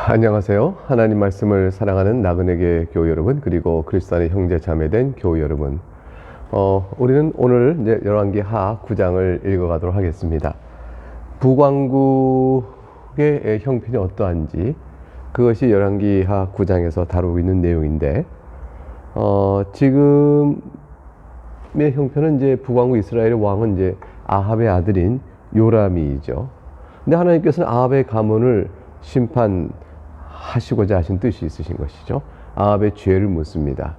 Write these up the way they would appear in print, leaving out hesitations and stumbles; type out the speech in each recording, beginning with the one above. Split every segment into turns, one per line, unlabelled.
안녕하세요. 하나님 말씀을 사랑하는 나그네계 교우 여러분, 그리고 그리스도 안의 형제 자매된 교우 여러분. 우리는 오늘 이제 열왕기 하 9장을 읽어가도록 하겠습니다. 북왕국의 형편이 어떠한지 그것이 열왕기 하 9장에서 다루고 있는 내용인데, 지금의 형편은 이제 북왕국 이스라엘의 왕은 이제 아합의 아들인 요람이죠. 근데 하나님께서는 아합의 가문을 심판하시고자 하신 뜻이 있으신 것이죠. 아합의 죄를 묻습니다.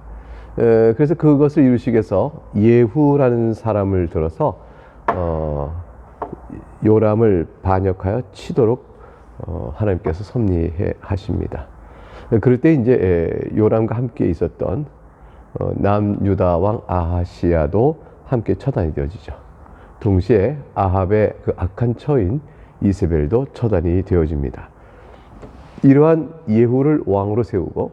그래서 그것을 이루시기 위해서 예후라는 사람을 들어서 요람을 반역하여 치도록 하나님께서 섭리해 하십니다. 그럴 때 이제 요람과 함께 있었던 남유다 왕 아하시야도 함께 처단이 되어지죠. 동시에 아합의 그 악한 처인 이세벨도 처단이 되어집니다. 이러한 예후를 왕으로 세우고,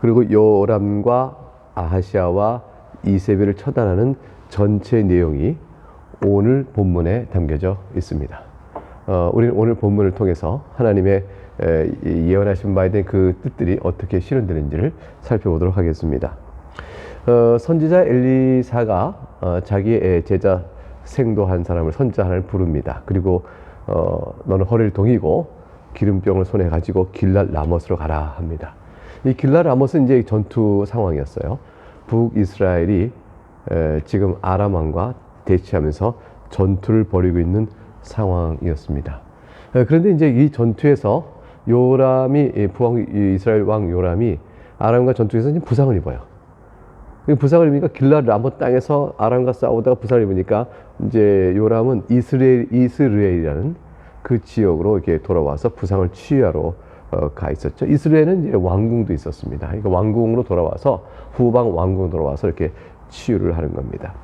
그리고 요람과 아하시야와 이세벨을 처단하는 전체 내용이 오늘 본문에 담겨져 있습니다. 우리는 오늘 본문을 통해서 하나님의 예언하신 바에 대한 그 뜻들이 어떻게 실현되는지를 살펴보도록 하겠습니다. 선지자 엘리사가 자기의 제자 생도한 사람을 선지자 하나를 부릅니다. 그리고 너는 허리를 동이고 기름병을 손에 가지고 길랏 라못으로 가라 합니다. 이 길랏 라못은 이제 전투 상황이었어요. 북이스라엘이 지금 아람 왕과 대치하면서 전투를 벌이고 있는 상황이었습니다. 그런데 이제 이 전투에서 요람이 이스라엘 왕 요람이 아람과 전투에서 이제 부상을 입어요. 부상을 입으니까 길랏 라못 땅에서 아람과 싸우다가 부상을 입으니까 이제 요람은 이스라엘이라는 그 지역으로 이렇게 돌아와서 부상을 치유하러 가 있었죠. 이스라엘은 이제 왕궁도 있었습니다. 그러니까 왕궁으로 돌아와서 후방 왕궁으로 돌아와서 이렇게 치유를 하는 겁니다.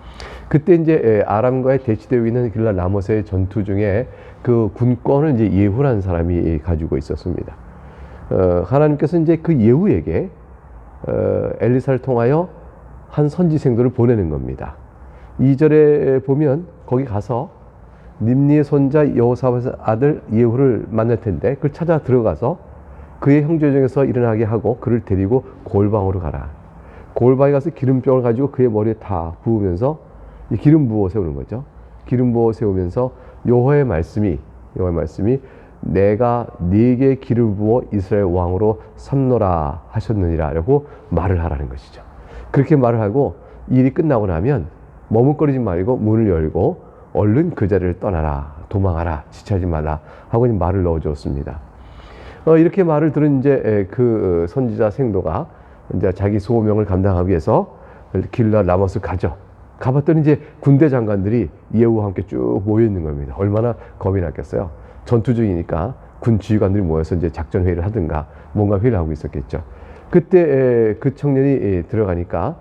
그때 이제 아람과의 대치되어 있는 길랏 라못의 전투 중에 그 군권을 이제 예후라는 사람이 가지고 있었습니다. 하나님께서 이제 그 예후에게 엘리사를 통하여 한 선지생도를 보내는 겁니다. 2절에 보면 거기 가서 님리의 손자 여호사밧의 아들 예후를 만날 텐데 그걸 찾아 들어가서 그의 형제 중에서 일어나게 하고 그를 데리고 골방으로 가라. 골방에 가서 기름병을 가지고 그의 머리에 다 부으면서 이 기름 부어 세우는 거죠. 기름 부어 세우면서 여호와의 말씀이 내가 네게 기름 부어 이스라엘 왕으로 삼노라 하셨느니라 라고 말을 하라는 것이죠. 그렇게 말을 하고 일이 끝나고 나면 머뭇거리지 말고 문을 열고 얼른 그 자리를 떠나라, 도망하라, 지체하지 말라 하고 말을 넣어주었습니다. 이렇게 말을 들은 이제 그 선지자 생도가 이제 자기 소명을 감당하기 위해서 길랏 라못을 가봤더니 이제 군대 장관들이 예후와 함께 쭉 모여 있는 겁니다. 얼마나 겁이 났겠어요. 전투 중이니까 군 지휘관들이 모여서 이제 작전 회의를 하든가 뭔가 회의를 하고 있었겠죠. 그때 그 청년이 들어가니까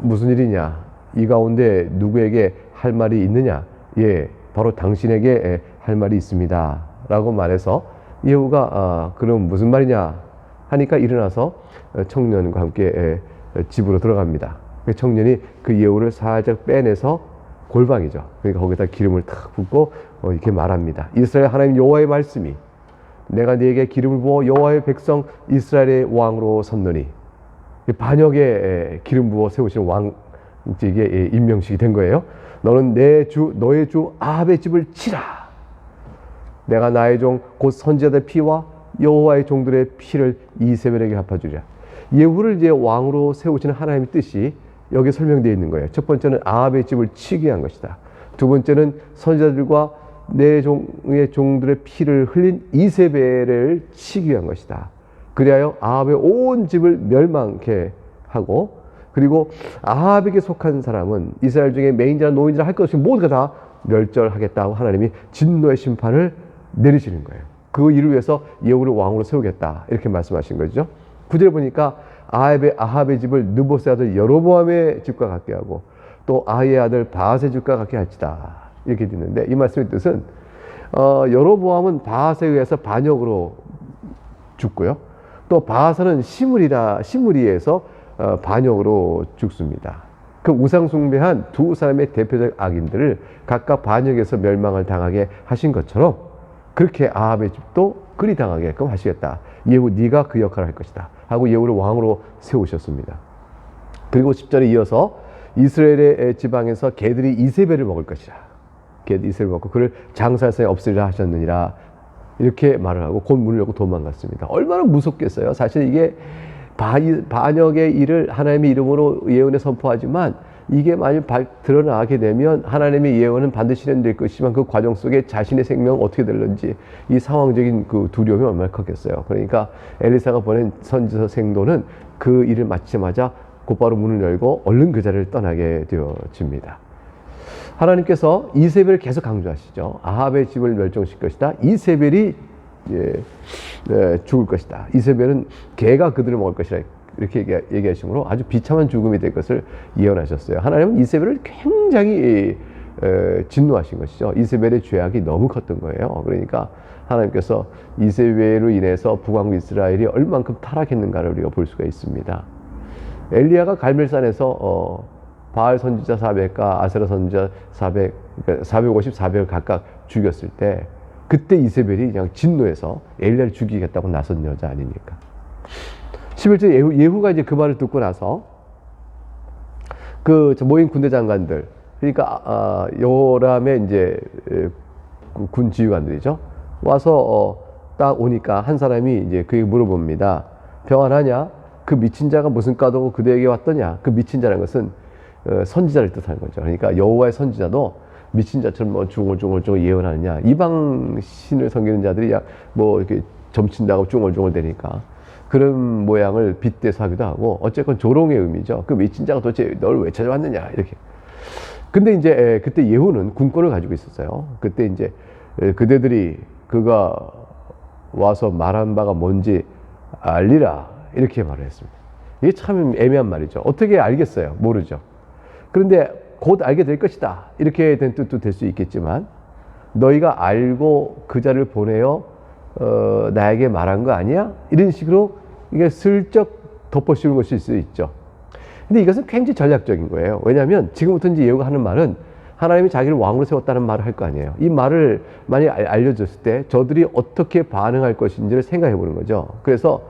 무슨 일이냐, 이 가운데 누구에게 할 말이 있느냐, 예, 바로 당신에게 할 말이 있습니다 라고 말해서 예후가 그럼 무슨 말이냐 하니까 일어나서 청년과 함께 집으로 들어갑니다. 그 청년이 그 예후를 살짝 빼내서 골방이죠. 그러니까 거기다 기름을 탁 붓고 이렇게 말합니다. 이스라엘 하나님 여호와의 말씀이 내가 네게 기름을 부어 여호와의 백성 이스라엘의 왕으로 섰느니, 반역에 기름 부어 세우시는 왕직에 임명식이 된 거예요. 너는 너의 주 아합의 집을 치라. 내가 나의 종 곧 선지자들의 피와 여호와의 종들의 피를 이세벨에게 갚아주리라. 예후를 이제 왕으로 세우시는 하나님의 뜻이 여기 설명되어 있는 거예요. 첫 번째는 아합의 집을 치게 한 것이다. 두 번째는 선지자들과 내 종의 종들의 피를 흘린 이세벨을 치기 위한 것이다. 그리하여 아합의 온 집을 멸망케 하고, 그리고 아합에게 속한 사람은 이스라엘 중에 맹인자나 노인자나 할 것 없이 모두가 다 멸절하겠다고 하나님이 진노의 심판을 내리시는 거예요. 그 일을 위해서 예후를 왕으로 세우겠다 이렇게 말씀하신 거죠. 9절에 보니까 아합의 집을 느봇의 아들 여로보암의 집과 같게 하고 또 아히의 아들 바앗의 집과 같게 할지다 이렇게 되는데, 이 말씀의 뜻은 여로보암은 바앗에 의해서 반역으로 죽고요, 또 바앗은 시므리에서 반역으로 죽습니다. 그 우상 숭배한 두 사람의 대표적 악인들을 각각 반역에서 멸망을 당하게 하신 것처럼 그렇게 아합의 집도 그리 당하게끔 하시겠다. 예후 네가 그 역할을 할 것이다 하고 예후를 왕으로 세우셨습니다. 그리고 10절에 이어서 이스라엘의 지방에서 개들이 이세벨을 먹을 것이라. 개들이 이세벨을 먹고 그를 장사에서 없으리라 하셨느니라. 이렇게 말을 하고 곧 문을 열고 도망갔습니다. 얼마나 무섭겠어요. 사실 이게 반역의 일을 하나님의 이름으로 예언에 선포하지만 이게 만약 드러나게 되면 하나님의 예언은 반드시 실현될 것이지만 그 과정 속에 자신의 생명은 어떻게 될는지 이 상황적인 그 두려움이 얼마나 컸겠어요. 그러니까 엘리사가 보낸 선지서 생도는 그 일을 마치자마자 곧바로 문을 열고 얼른 그 자리를 떠나게 되어집니다. 하나님께서 이세벨을 계속 강조하시죠. 아합의 집을 멸종시킬 것이다. 이세벨이 죽을 것이다. 이세벨은 개가 그들을 먹을 것이라 이렇게 얘기하시므로 아주 비참한 죽음이 될 것을 예언하셨어요. 하나님은 이세벨을 굉장히 진노하신 것이죠. 이세벨의 죄악이 너무 컸던 거예요. 그러니까 하나님께서 이세벨로 인해서 북왕국 이스라엘이 얼만큼 타락했는가를 우리가 볼 수가 있습니다. 엘리야가 갈멜산에서 바알 선지자 400과 아세라 선지자 400, 그러니까 450, 400을 각각 죽였을 때 그때 이세벨이 그냥 진노해서 엘리야를 죽이겠다고 나선 여자 아닙니까? 11절 예후가 이제 그 말을 듣고 나서 그 모인 군대 장관들, 그러니까 요람의 이제 군 지휘관들이죠. 와서 딱 오니까 한 사람이 이제 그에게 물어봅니다. 평안하냐? 그 미친 자가 무슨 까닭으로 그대에게 왔더냐? 그 미친 자라는 것은 선지자를 뜻하는 거죠. 그러니까 여호와의 선지자도 미친 자처럼 뭐 중얼중얼 예언하느냐? 이방 신을 섬기는 자들이 뭐 이렇게 점친다고 중얼중얼 대니까 그런 모양을 빗대서 하기도 하고 어쨌건 조롱의 의미죠. 그 미친 자가 도대체 널 왜 찾아왔느냐 이렇게. 근데 이제 그때 예후는 군권을 가지고 있었어요. 그때 이제 그대들이 그가 와서 말한 바가 뭔지 알리라 이렇게 말을 했습니다. 이게 참 애매한 말이죠. 어떻게 알겠어요? 모르죠. 그런데 곧 알게 될 것이다 이렇게 된 뜻도 될 수 있겠지만 너희가 알고 그 자를 보내어 나에게 말한 거 아니야? 이런 식으로 이게 슬쩍 덮어씌우는 것일 수 있죠. 근데 이것은 굉장히 전략적인 거예요. 왜냐하면 지금부터 이제 예후가 하는 말은 하나님이 자기를 왕으로 세웠다는 말을 할 거 아니에요. 이 말을 만약 알려줬을 때 저들이 어떻게 반응할 것인지를 생각해 보는 거죠. 그래서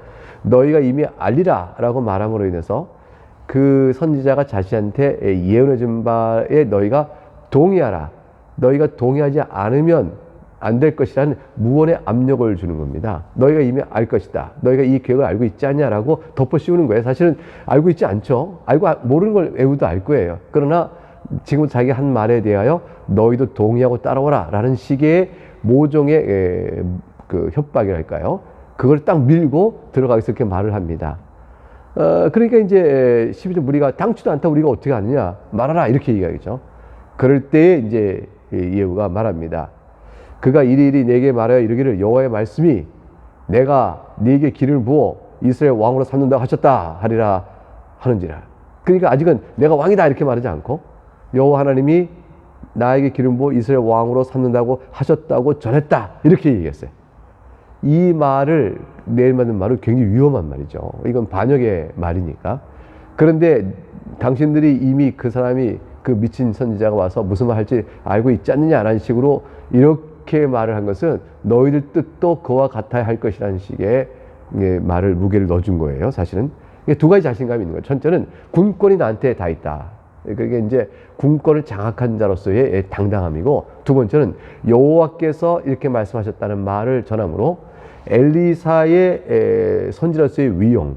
너희가 이미 알리라 라고 말함으로 인해서 그 선지자가 자신한테 예언해 준 바에 너희가 동의하라. 너희가 동의하지 않으면 안 될 것이라는 무언의 압력을 주는 겁니다. 너희가 이미 알 것이다. 너희가 이 계획을 알고 있지 않냐라고 덮어씌우는 거예요. 사실은 알고 있지 않죠. 모르는 걸 예후도 알 거예요. 그러나 지금 자기 한 말에 대하여 너희도 동의하고 따라오라 라는 식의 모종의 그 협박이랄까요. 그걸 딱 밀고 들어가서 이렇게 말을 합니다. 그러니까 이제 12절 우리가 당치도 않다 우리가 어떻게 하느냐 말하라 이렇게 얘기하겠죠. 그럴 때에 이제 예후가 말합니다. 그가 이리이리 내게 말하여 이르기를 여호와의 말씀이 내가 네게 기름을 부어 이스라엘 왕으로 삼는다고 하셨다 하리라 하는지라. 그러니까 아직은 내가 왕이다 이렇게 말하지 않고 여호와 하나님이 나에게 기름 부어 이스라엘 왕으로 삼는다고 하셨다고 전했다 이렇게 얘기했어요. 이 말을 내일 맞는 말은 굉장히 위험한 말이죠. 이건 반역의 말이니까. 그런데 당신들이 이미 그 사람이 그 미친 선지자가 와서 무슨 말 할지 알고 있지 않느냐라는 식으로 이렇게 말을 한 것은 너희들 뜻도 그와 같아야 할 것이라는 식의 말을 무게를 넣어준 거예요. 사실은 두 가지 자신감이 있는 거예요. 첫째는 군권이 나한테 다 있다. 그게 이제 군권을 장악한 자로서의 당당함이고, 두 번째는 여호와께서 이렇게 말씀하셨다는 말을 전함으로 엘리사의 선지자로서의 위용,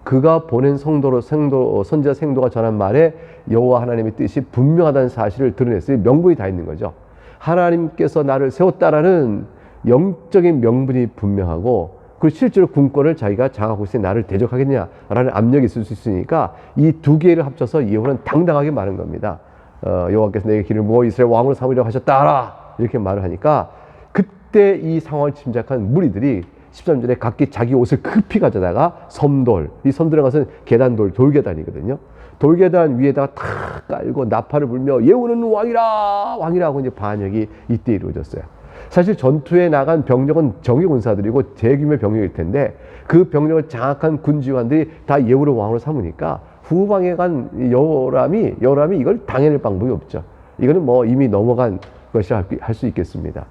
그가 보낸 선지자 생도가 전한 말에 여호와 하나님의 뜻이 분명하다는 사실을 드러냈으니 명분이 다 있는 거죠. 하나님께서 나를 세웠다라는 영적인 명분이 분명하고, 그리고 실제로 군권을 자기가 장악하고 있으니 나를 대적하겠냐라는 압력이 있을 수 있으니까 이 두 개를 합쳐서 예후는 당당하게 말한 겁니다. 여호와께서 내게 기름을 부어 이스라엘 왕으로 삼으려고 하셨다라 이렇게 말을 하니까, 그때 이 상황을 짐작한 무리들이 13절에 각기 자기 옷을 급히 가져다가 섬돌, 이 섬돌에 가서는 계단돌, 돌계단이거든요. 돌계단 위에다가 탁 깔고 나팔을 불며 예후는 왕이라 왕이라고 이제 반역이 이때 이루어졌어요. 사실 전투에 나간 병력은 정예 군사들이고 대규모의 병력일 텐데 그 병력을 장악한 군지관들이 다 예후를 왕으로 삼으니까 후방에 간 여람이 이걸 당해낼 방법이 없죠. 이거는 뭐 이미 넘어간 것이라 할 수 있겠습니다.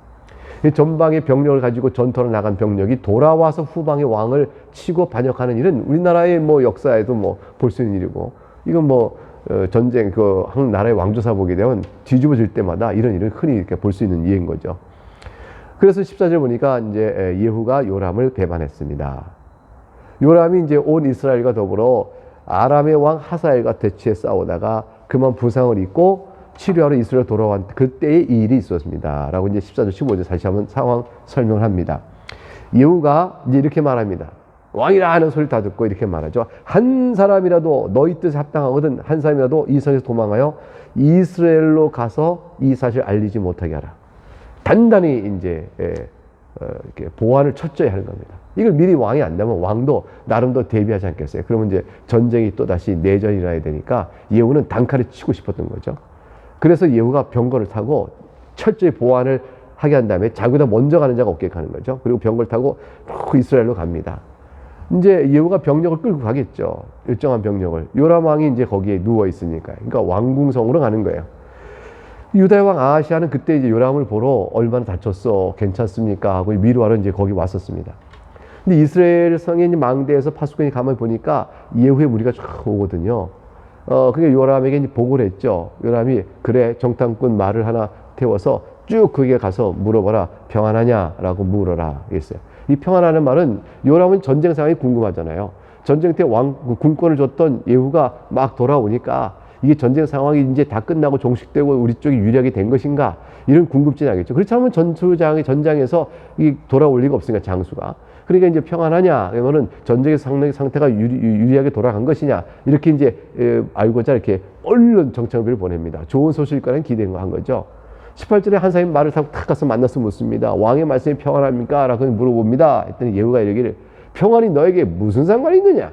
전방의 병력을 가지고 전투를 나간 병력이 돌아와서 후방의 왕을 치고 반역하는 일은 우리나라의 뭐 역사에도 뭐 볼 수 있는 일이고, 이건 뭐 전쟁 한 나라의 왕조사 보게 되면 뒤집어질 때마다 이런 일을 흔히 이렇게 볼 수 있는 예인 거죠. 그래서 14절 보니까 이제 예후가 요람을 배반했습니다. 요람이 이제 온 이스라엘과 더불어 아람의 왕 하사엘과 대치해 싸우다가 그만 부상을 입고 치료하러 이스라엘 돌아온 그때의 이 일이 있었습니다. 라고 이제 14절, 15절 다시 한번 상황 설명을 합니다. 예후가 이제 이렇게 말합니다. 왕이라 하는 소리를 다 듣고 이렇게 말하죠. 한 사람이라도 너희 뜻에 합당하거든 한 사람이라도 이 성에서 도망하여 이스라엘로 가서 이 사실을 알리지 못하게 하라. 단단히 이제 이렇게 보안을 철저히 하는 겁니다. 이걸 미리 왕이 안다면 왕도 나름대로 대비하지 않겠어요. 그러면 이제 전쟁이 또 다시 내전이 일어나야 되니까 예후는 단칼에 치고 싶었던 거죠. 그래서 예후가 병거를 타고 철저히 보안을 하게 한 다음에 자기보다 먼저 가는 자가 없게 가는 거죠. 그리고 병거를 타고 이스라엘로 갑니다. 이제 예후가 병력을 끌고 가겠죠. 일정한 병력을. 요람 왕이 이제 거기에 누워 있으니까요. 그러니까 왕궁성으로 가는 거예요. 유다의 왕 아하시아는 그때 이제 요람을 보러 얼마나 다쳤어, 괜찮습니까 하고 위로하러 이제 거기 왔었습니다. 근데 이스라엘 성의 망대에서 파수꾼이 가만히 보니까 예후의 무리가 쫙 오거든요. 그게 요람에게 이제 보고를 했죠. 요람이 그래 정탐꾼 말을 하나 태워서 쭉 거기에 가서 물어봐라. 평안하냐라고 물어라 했어요. 이 평안하는 말은 요람은 전쟁 상황이 궁금하잖아요. 전쟁 때 군권을 줬던 예후가 막 돌아오니까 이게 전쟁 상황이 이제 다 끝나고 종식되고 우리 쪽이 유리하게 된 것인가 이런 궁금증이 나겠죠. 그렇지 않으면 전장에서 이 돌아올 리가 없으니까 장수가. 그러니까 이제 평안하냐 그러면은 전쟁의 상태가 유리하게 돌아간 것이냐 이렇게 이제 알고자 이렇게 얼른 정찰병을 보냅니다. 좋은 소식일 거라는 기대한 거죠. 18절에 한 사람이 말을 타고 탁 가서 만나서 묻습니다. 왕의 말씀이 평안합니까? 라고 물어봅니다. 했더니 예후가 이러기를 평안이 너에게 무슨 상관이 있느냐?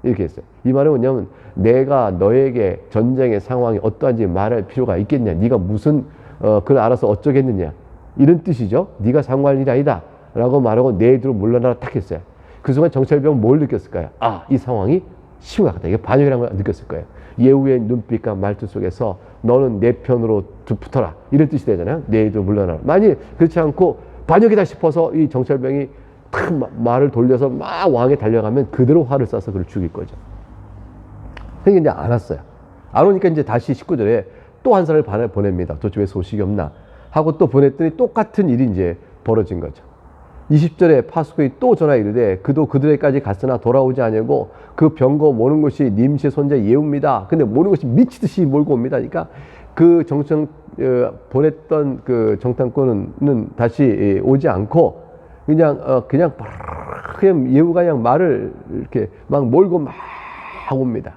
이렇게 했어요. 이 말은 뭐냐면 내가 너에게 전쟁의 상황이 어떠한지 말할 필요가 있겠냐? 네가 무슨 그걸 알아서 어쩌겠느냐? 이런 뜻이죠. 네가 상관할 일이 아니다. 라고 말하고 내 뒤로 물러나라 탁 했어요. 그 순간 정찰병은 뭘 느꼈을까요? 아, 이 상황이 심각하다. 이게 반역이라는 걸 느꼈을 거예요. 예후의 눈빛과 말투 속에서 너는 내 편으로 붙어라. 이런 뜻이 되잖아요. 내 뒤로 물러나라. 만일 그렇지 않고 반역이다 싶어서 이 정찰병이 탁 말을 돌려서 막 왕에 달려가면 그대로 화를 쏴서 그를 죽일 거죠. 그러니까 이제 안 왔어요. 안 오니까 이제 다시 19절에 또 한 사람을 보냅니다. 도대체 왜 소식이 없나? 하고 또 보냈더니 똑같은 일이 이제 벌어진 거죠. 20절에 파수꾼이 또 전하 이르되 그도 그들에게까지 갔으나 돌아오지 아니하고 그 병거 모는 것이 님시의 손자 예후입니다. 근데 모는 것이 미치듯이 몰고 옵니다. 그러니까 그 보냈던 그 정탐꾼은 다시 오지 않고 그냥 예후가 그냥 말을 이렇게 막 몰고 막 옵니다.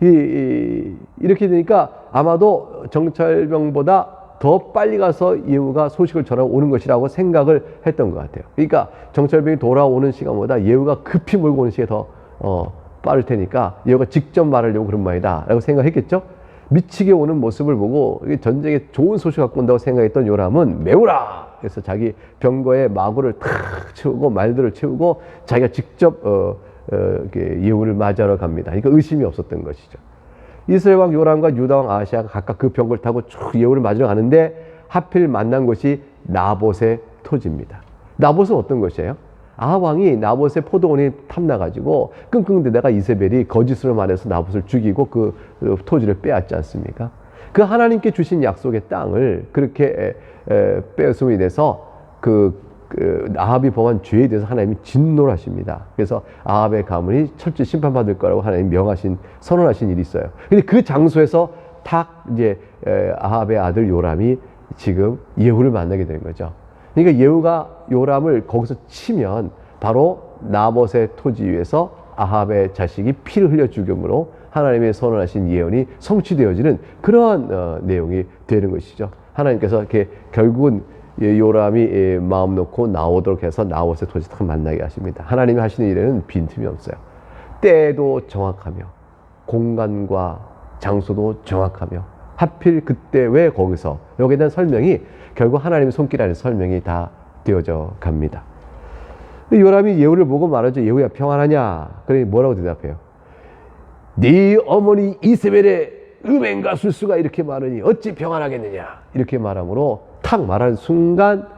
이렇게 되니까 아마도 정찰병보다 더 빨리 가서 예후가 소식을 전하고 오는 것이라고 생각을 했던 것 같아요. 그러니까 정찰병이 돌아오는 시간보다 예후가 급히 몰고 오는 시간이 더 빠를 테니까 예후가 직접 말하려고 그런 말이다 라고 생각했겠죠. 미치게 오는 모습을 보고 전쟁에 좋은 소식 갖고 온다고 생각했던 요람은 메우라! 그래서 자기 병거에 마구를 탁 채우고 말들을 채우고 자기가 직접 예후를 맞이하러 갑니다. 그러니까 의심이 없었던 것이죠. 이스라엘 왕 요람과 유다 왕 아하시아가 각각 그 병거를 타고 쭉 예후를 맞으러 가는데 하필 만난 곳이 나봇의 토지입니다. 나봇은 어떤 것이에요? 아합 왕이 나봇의 포도원이 탐나가지고 끙끙대 내가 이세벨이 거짓으로 말해서 나봇을 죽이고 그 토지를 빼앗지 않습니까? 그 하나님께 주신 약속의 땅을 그렇게 빼앗음이 돼서 아합이 범한 죄에 대해서 하나님이 진노를 하십니다. 그래서 아합의 가문이 철저히 심판받을 거라고 하나님이 선언하신 일이 있어요. 근데 그 장소에서 이제 아합의 아들 요람이 지금 예후를 만나게 된 거죠. 그러니까 예후가 요람을 거기서 치면 바로 나봇의 토지 위에서 아합의 자식이 피를 흘려 죽음으로 하나님의 선언하신 예언이 성취되어지는 그러한 내용이 되는 것이죠. 하나님께서 이렇게 결국은 요람이 마음 놓고 나오도록 해서 나봇의 토지 딱 만나게 하십니다. 하나님이 하시는 일에는 빈틈이 없어요. 때도 정확하며 공간과 장소도 정확하며 하필 그때 왜 거기서 여기에 대한 설명이 결국 하나님의 손길 안에 설명이 다 되어져 갑니다. 요람이 예후를 보고 말하죠. 예후야 평안하냐? 그러니 뭐라고 대답해요? 네 어머니 이세벨의 음행과 술수가 이렇게 많으니 어찌 평안하겠느냐? 이렇게 말함으로 탁 말하는 순간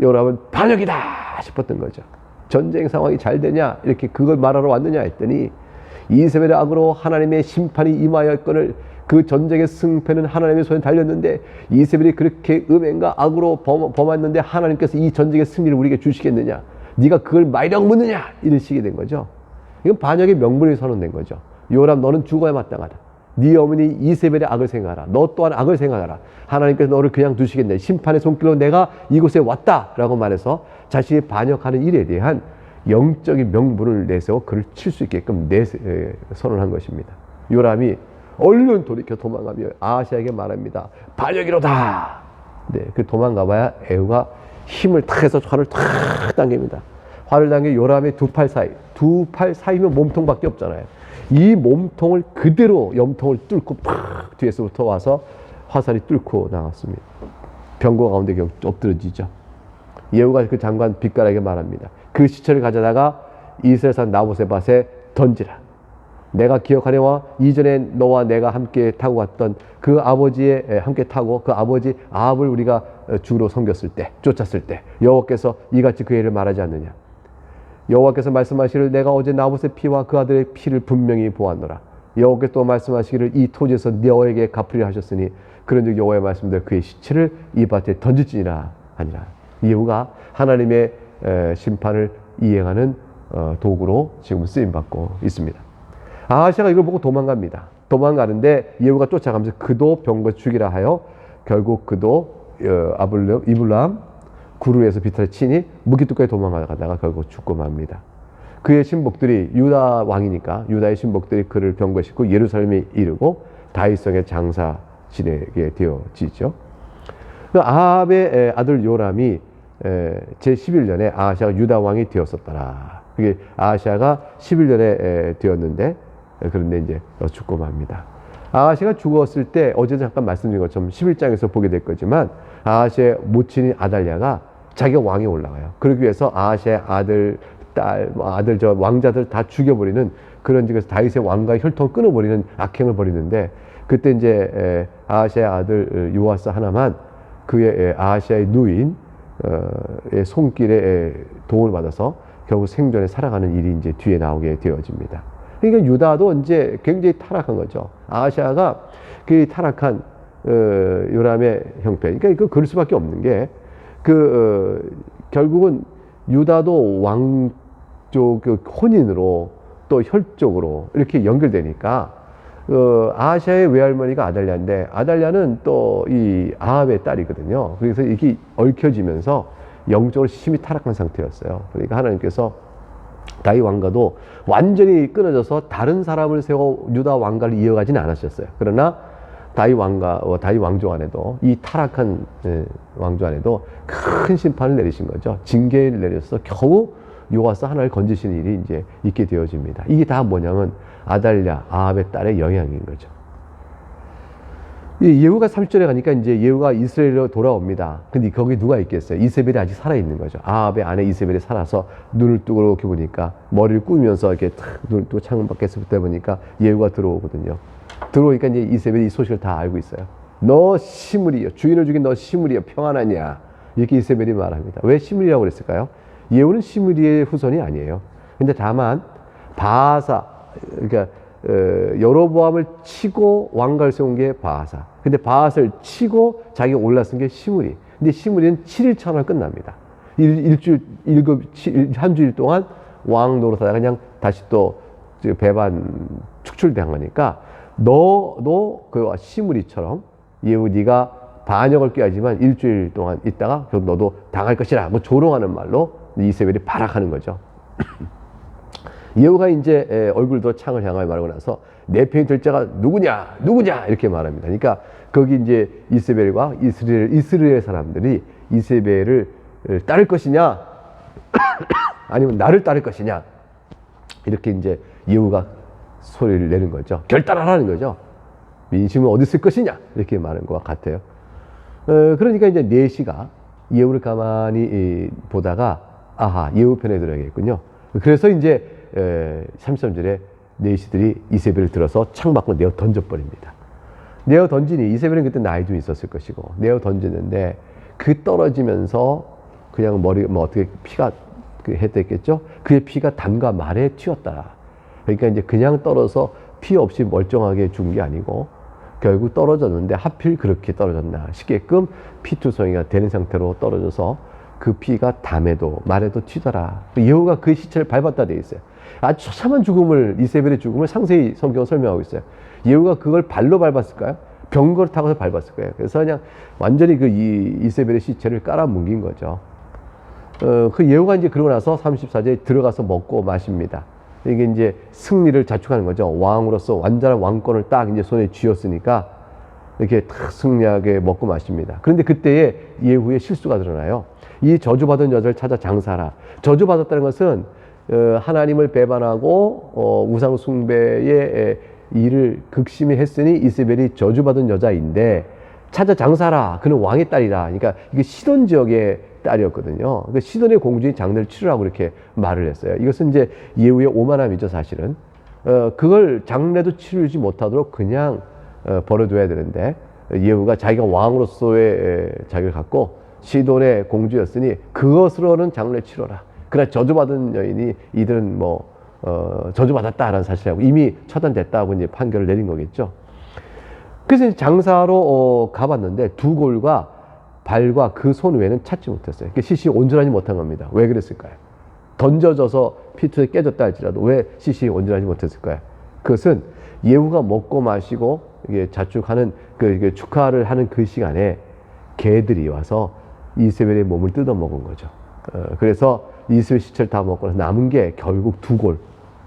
요람은 반역이다 싶었던 거죠. 전쟁 상황이 잘 되냐 이렇게 그걸 말하러 왔느냐 했더니 이세벨의 악으로 하나님의 심판이 임하였거늘 그 전쟁의 승패는 하나님의 손에 달렸는데 이세벨이 그렇게 음행과 악으로 범했는데 하나님께서 이 전쟁의 승리를 우리에게 주시겠느냐, 네가 그걸 마이력 묻느냐, 이런 식이 된 거죠. 이건 반역의 명분이 선언된 거죠. 요람 너는 죽어야 마땅하다. 네 어머니 이세벨의 악을 생각하라. 너 또한 악을 생각하라. 하나님께서 너를 그냥 두시겠네. 심판의 손길로 내가 이곳에 왔다라고 말해서 자신이 반역하는 일에 대한 영적인 명분을 내세워 그를 칠 수 있게끔 선언한 것입니다. 요람이 얼른 돌이켜 도망가며 아하시아에게 말합니다. 반역이로다. 네, 그 도망가봐야 에후가 힘을 탁 해서 활을 탁 당깁니다. 활을 당겨 요람의 두 팔 사이면 몸통밖에 없잖아요. 이 몸통을 그대로 염통을 뚫고 팍 뒤에서부터 와서 화살이 뚫고 나갔습니다. 병거 가운데 결국 엎드러지죠. 예후가 그 장관 빛깔에게 말합니다. 그 시체를 가져다가 이스라엘 산 나봇의 던지라. 내가 기억하려와 이전에 너와 내가 함께 타고 갔던 그 아버지의 함께 타고 그 아버지 아합을 우리가 주로 섬겼을 때, 쫓았을 때 여호와께서 이같이 그 애를 말하지 않느냐. 여호와께서 말씀하시기를 내가 어제 나봇의 피와 그 아들의 피를 분명히 보았노라. 여호와께서 또 말씀하시기를 이 토지에서 너에게 갚으려 하셨으니 그런즉 여호와의 말씀대로 그의 시체를 이 밭에 던질지니라 아니라. 예후가 하나님의 심판을 이행하는 도구로 지금 쓰임받고 있습니다. 아하시아가 이걸 보고 도망갑니다. 도망가는데 예후가 쫓아가면서 그도 병거 죽이라 하여 결국 그도 이블람 구루에서 비탈을 치니 무기뚝까지 도망가다가 결국 죽고 맙니다. 그의 신복들이 유다 왕이니까 유다의 신복들이 그를 병거에 싣고 예루살렘에 이르고 다윗성의 장사 지내게 되어지죠. 아합의 아들 요람이 제11년에 아하시아가 유다 왕이 되었었더라. 그게 아하시아가 11년에 되었는데 그런데 이제 죽고 맙니다. 아하시아가 죽었을 때 어제도 잠깐 말씀드린 것처럼 11장에서 보게 될 거지만 아하시아의 모친인 아달랴가 자기가 왕에 올라가요. 그러기 위해서 아하시아의 아들, 딸, 저 왕자들 다 죽여버리는 그런 지에서 다윗의 왕과의 혈통을 끊어버리는 악행을 벌이는데 그때 이제 아하시아의 아들 요아스 하나만 그의 아하시아의 누인 의 손길에 도움을 받아서 결국 생존에 살아가는 일이 이제 뒤에 나오게 되어집니다. 그러니까 유다도 이제 굉장히 타락한 거죠. 아하시아가 그 타락한 요람의 형편. 그러니까 이거 그럴 수밖에 없는 게 결국은 유다도 왕족 혼인으로 또 혈족으로 이렇게 연결되니까 아하시아의 외할머니가 아달랴인데 아달랴는 또 이 아합의 딸이거든요. 그래서 이게 얽혀지면서 영적으로 심히 타락한 상태였어요. 그러니까 하나님께서 다윗 왕가도 완전히 끊어져서 다른 사람을 세워 유다 왕가를 이어가지는 않으셨어요. 그러나 다윗 왕조 안에도 이 타락한 왕조 안에도 큰 심판을 내리신 거죠. 징계를 내려서 겨우 요아스 하나를 건지시는 일이 이제 있게 되어집니다. 이게 다 뭐냐면 아달랴 아합의 딸의 영향인 거죠. 예후가 30절에 가니까 이제 예후가 이스라엘로 돌아옵니다. 근데 거기 누가 있겠어요? 이세벨이 아직 살아있는 거죠. 아합의 아내 이세벨이 살아서 눈을 뜨고 이렇게 보니까 머리를 꾸미면서 이렇게 탁 눈을 뜨고 창문 밖에서 보니까 예후가 들어오거든요. 들어오니까 이제 이세벨이 이 소식을 다 알고 있어요. 너 시므리여, 주인을 죽인 너 시므리여 평안하냐? 이렇게 이세벨이 말합니다. 왜 시므리라고 그랬을까요? 예후는 시므리의 후손이 아니에요. 근데 다만 바하사, 그러니까 여로보암을 치고 왕가를 세운 게 바하사. 근데 바하사를 치고 자기가 올라선 게 시므리. 근데 시므리는 7일 천월 끝납니다. 한 주일 동안 왕 노릇하다가 그냥 다시 또 배반 축출된 거니까 너도 그 시므리처럼 예후 네가 반역을 꾀하지만 일주일 동안 있다가 너도 당할 것이라 뭐 조롱하는 말로 이세벨이 발악하는 거죠. 예후가 이제 얼굴도 창을 향하여 말하고 나서 내 편이 될 자가 누구냐 이렇게 말합니다. 그러니까 거기 이제 이세벨과 이스라엘 사람들이 이세벨을 따를 것이냐 아니면 나를 따를 것이냐 이렇게 이제 예후가 소리를 내는 거죠. 결단하라는 거죠. 민심은 어디 쓸 것이냐 이렇게 말하는 것과 같아요. 그러니까 이제 네시가 예후를 가만히 보다가 아하 예후 편에 들어야겠군요. 그래서 이제 33절에 네시들이 이세벨을 들어서 창밖으로 내어 던져버립니다. 내어 던지니 이세벨은 그때 나이 좀 있었을 것이고 내어 던지는데 그 떨어지면서 그냥 머리 뭐 어떻게 피가 했댔겠죠. 그의 피가 담과 말에 튀었다. 그러니까 이제 그냥 떨어서 피 없이 멀쩡하게 죽은 게 아니고 결국 떨어졌는데 하필 그렇게 떨어졌나 싶게끔 피투성이가 되는 상태로 떨어져서 그 피가 담에도 말에도 튀더라. 예후가 그 시체를 밟았다 돼 있어요. 아주 처참한 죽음을, 이세벨의 죽음을 상세히 성경은 설명하고 있어요. 예후가 그걸 발로 밟았을까요? 병거를 타고서 밟았을 거예요. 그래서 그냥 완전히 그 이세벨의 시체를 깔아뭉긴 거죠. 그 예후가 이제 그러고 나서 34절에 들어가서 먹고 마십니다. 이게 이제 승리를 자축하는 거죠. 왕으로서 완전한 왕권을 딱 이제 손에 쥐었으니까 이렇게 탁 승리하게 먹고 마십니다. 그런데 그때에 예후의 실수가 드러나요. 이 저주받은 여자를 찾아 장사하라. 저주받았다는 것은 하나님을 배반하고 우상 숭배의 일을 극심히 했으니 이세벨이 저주받은 여자인데 찾아 장사하라. 그는 왕의 딸이라. 그러니까 이게 시돈 지역의 딸이었거든요. 그러니까 시돈의 공주인 장례를 치르라고 이렇게 말을 했어요. 이것은 이제 예후의 오만함이죠, 사실은. 그걸 장례도 치르지 못하도록 그냥 버려둬야 되는데 예후가 자기가 왕으로서의 자격을 갖고 시돈의 공주였으니 그것으로는 장례 치러라. 그러나 저주받은 여인이 이들은 뭐 저주받았다라는 사실하고 이미 처단됐다고 이제 판결을 내린 거겠죠. 그래서 장사로 가봤는데 두 골과 발과 그 손 외에는 찾지 못했어요. 시신이 온전하지 못한 겁니다. 왜 그랬을까요? 던져져서 피투에 깨졌다 할지라도 왜 시신이 온전하지 못했을까요? 그것은 예후가 먹고 마시고 이게 자축하는 그 축하를 하는 그 시간에 개들이 와서 이세벨의 몸을 뜯어먹은 거죠. 그래서 이세벨 시체를 다 먹고 남은 게 결국 두 골,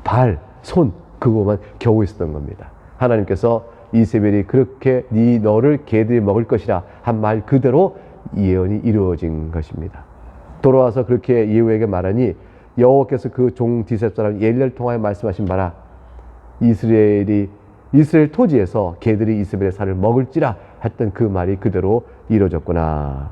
발, 손 그거만 겨우 있었던 겁니다. 하나님께서 이세벨이 그렇게 너를 개들이 먹을 것이라 한 말 그대로 예언이 이루어진 것입니다. 돌아와서 그렇게 예후에게 말하니 여호와께서 그 종 디셉 사람 엘리야를 통하여 말씀하신 바라 이스라엘 토지에서 개들이 이세벨의 살을 먹을지라 했던 그 말이 그대로 이루어졌구나.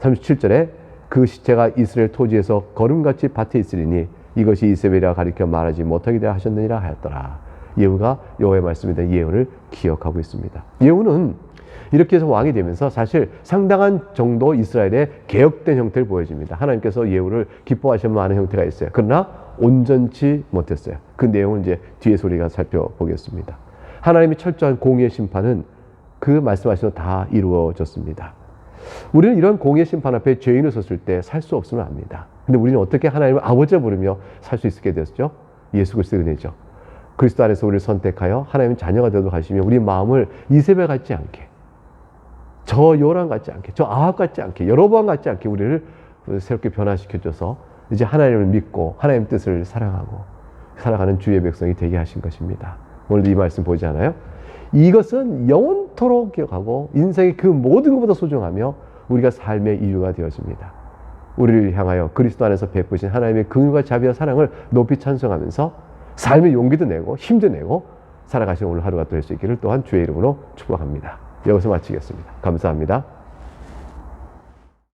37절에 그 시체가 이스라엘 토지에서 거름같이 밭에 있으리니 이것이 이세벨이라 가리켜 말하지 못하게 되라 하셨느니라 하였더라. 예후가 여호와의 말씀에 대한 예언을 기억하고 있습니다. 예후는 이렇게 해서 왕이 되면서 사실 상당한 정도 이스라엘의 개혁된 형태를 보여줍니다. 하나님께서 예후를 기뻐하시는 많은 형태가 있어요. 그러나 온전치 못했어요. 그 내용은 이제 뒤에서 우리가 살펴보겠습니다. 하나님의 철저한 공의의 심판은 그 말씀하신 대로 다 이루어졌습니다. 우리는 이런 공의의 심판 앞에 죄인을 섰을 때 살 수 없으면 압니다. 근데 우리는 어떻게 하나님을 아버지라 부르며 살 수 있게 되었죠? 예수 그리스도의 은혜죠. 그리스도 안에서 우리를 선택하여 하나님의 자녀가 되도록 하시며 우리 마음을 이세벨 같지 않게, 저 요람 같지 않게, 저 아합 같지 않게, 여로보암 같지 않게 우리를 새롭게 변화시켜줘서 이제 하나님을 믿고 하나님 뜻을 사랑하고 살아가는 주의 백성이 되게 하신 것입니다. 오늘도 이 말씀 보지 않아요? 이것은 영원토록 기억하고 인생의 그 모든 것보다 소중하며 우리가 삶의 이유가 되어집니다. 우리를 향하여 그리스도 안에서 베푸신 하나님의 긍휼과 자비와 사랑을 높이 찬송하면서 삶의 용기도 내고 힘도 내고 살아가시는 오늘 하루가 될 수 있기를 또한 주의 이름으로 축복합니다. 여기서 마치겠습니다. 감사합니다.